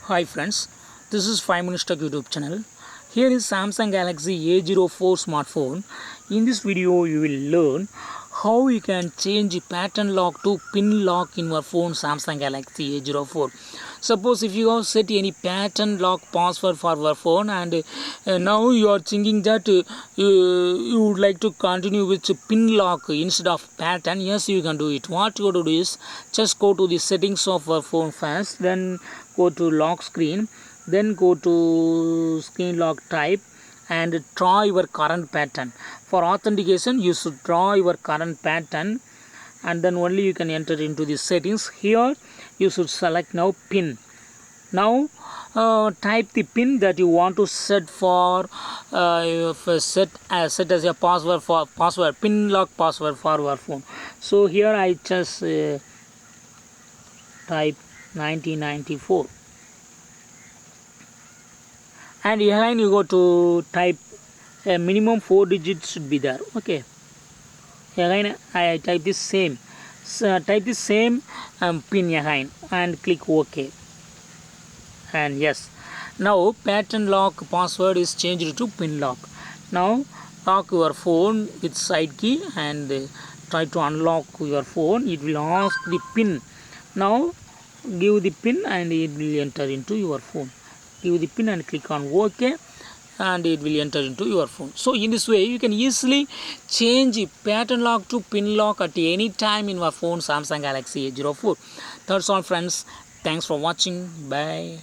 Hi friends, this is 5 Minutes Tech YouTube channel. Here is Samsung Galaxy A04 smartphone. In this video you will learn how you can change pattern lock to pin lock in your phone Samsung Galaxy A04. Suppose if you have set any pattern lock password for your phone and now you are thinking that you would like to continue with pin lock instead of pattern. Yes, you can do it. What you have to do is just go to the settings of your phone first, then go to lock screen, then go to screen lock type and draw your current pattern. For authentication you should draw your current pattern and then only you can enter into the settings. Here you should select now pin. Now type the pin that you want to set for set as a password for pin lock password for your phone. So here I just type 1994 and again you go to type a minimum 4 digits should be there. Okay, again I type this same pin again and click OK. And yes, now pattern lock password is changed to pin lock. Now lock your phone with side key and try to unlock your phone. It will ask the pin. Now give the pin and it will enter into your phone. Give the pin and click on OK and it will enter into your phone. So in this way you can easily change pattern lock to pin lock at any time in your phone Samsung Galaxy A04. That's all friends. Thanks for watching. Bye.